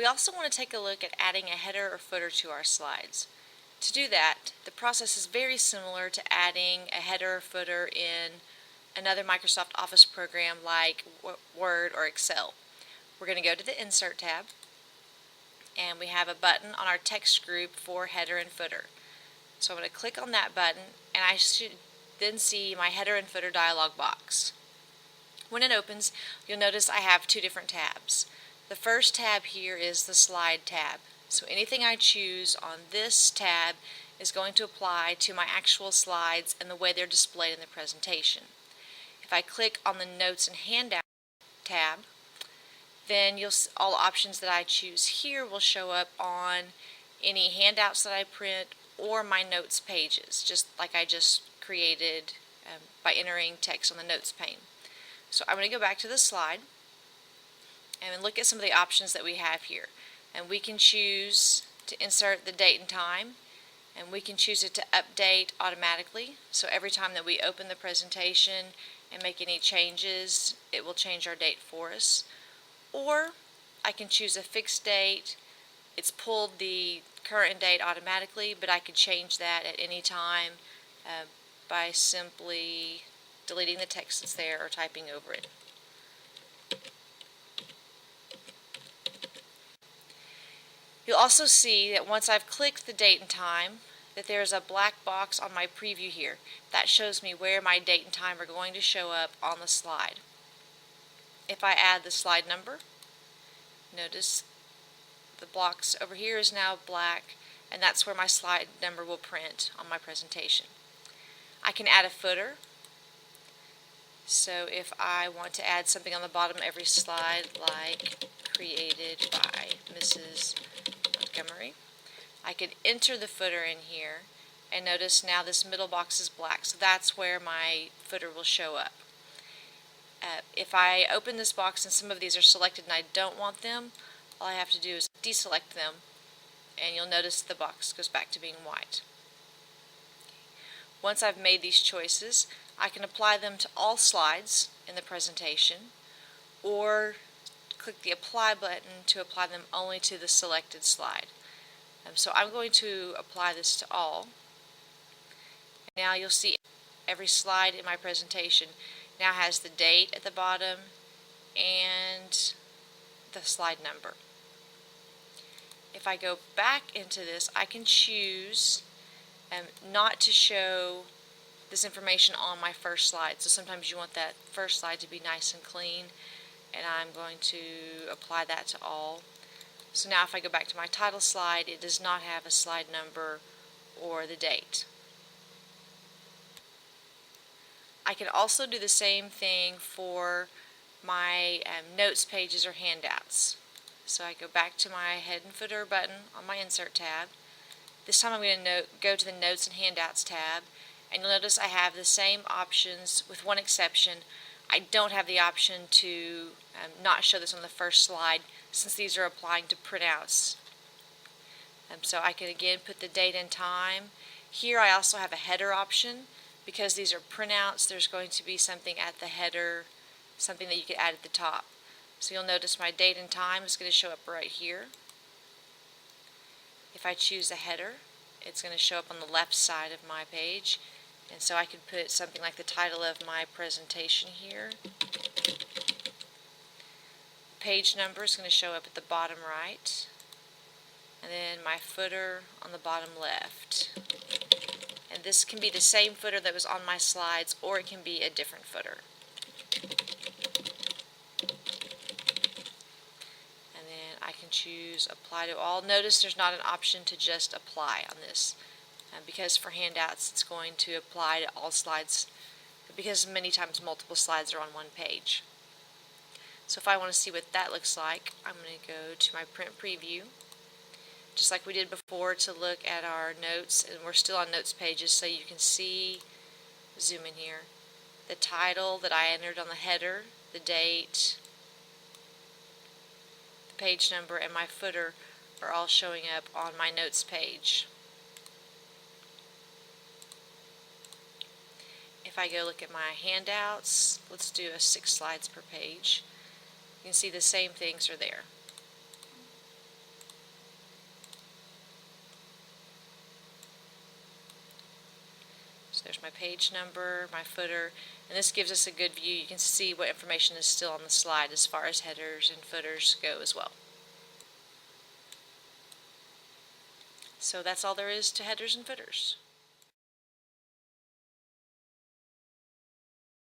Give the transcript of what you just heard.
We also want to take a look at adding a header or footer to our slides. To do that, the process is very similar to adding a header or footer in another Microsoft Office program like Word or Excel. We're going to go to the Insert tab, and we have a button on our text group for header and footer. So I'm going to click on that button, and I should then see my header and footer dialog box. When it opens, you'll notice I have two different tabs. The first tab here is the Slide tab. So anything I choose on this tab is going to apply to my actual slides and the way they're displayed in the presentation. If I click on the Notes and Handout tab, then all options that I choose here will show up on any handouts that I print or my notes pages, just like I just created by entering text on the notes pane. So I'm going to go back to the slide and look at some of the options that we have here. And we can choose to insert the date and time, and we can choose it to update automatically. So every time that we open the presentation and make any changes, it will change our date for us. Or I can choose a fixed date. It's pulled the current date automatically, but I could change that at any time by simply deleting the text that's there or typing over it. You'll also see that once I've clicked the date and time, that there's a black box on my preview here. That shows me where my date and time are going to show up on the slide. If I add the slide number, notice the box over here is now black, and that's where my slide number will print on my presentation. I can add a footer. So if I want to add something on the bottom of every slide, like created by Mrs. Montgomery, I could enter the footer in here, and notice now this middle box is black, so that's where my footer will show up. If I open this box and some of these are selected and I don't want them, all I have to do is deselect them, and you'll notice the box goes back to being white. Once I've made these choices, I can apply them to all slides in the presentation, or click the Apply button to apply them only to the selected slide. So I'm going to apply this to all. Now you'll see every slide in my presentation now has the date at the bottom and the slide number. If I go back into this, I can choose not to show this information on my first slide. So sometimes you want that first slide to be nice and clean, and I'm going to apply that to all. So now if I go back to my title slide, it does not have a slide number or the date. I can also do the same thing for my notes pages or handouts. So I go back to my head and footer button on my Insert tab. This time I'm going to go to the Notes and Handouts tab, and you'll notice I have the same options with one exception. I don't have the option to not show this on the first slide, since these are applying to printouts. So I can again put the date and time. Here I also have a header option. Because these are printouts, there's going to be something at the header, something that you could add at the top. So you'll notice my date and time is going to show up right here. If I choose a header, it's going to show up on the left side of my page. And so I could put something like the title of my presentation here. Page number is going to show up at the bottom right. And then my footer on the bottom left. And this can be the same footer that was on my slides, or it can be a different footer. And then I can choose Apply to All. Notice there's not an option to just apply on this, because for handouts it's going to apply to all slides, because many times multiple slides are on one page. So if I want to see what that looks like, I'm going to go to my Print Preview, just like we did before, to look at our notes, and we're still on notes pages, so you can see, zoom in here, the title that I entered on the header, the date, the page number, and my footer are all showing up on my notes page. If I go look at my handouts, let's do 6 slides per page, you can see the same things are there. So there's my page number, my footer, and this gives us a good view. You can see what information is still on the slide as far as headers and footers go as well. So that's all there is to headers and footers.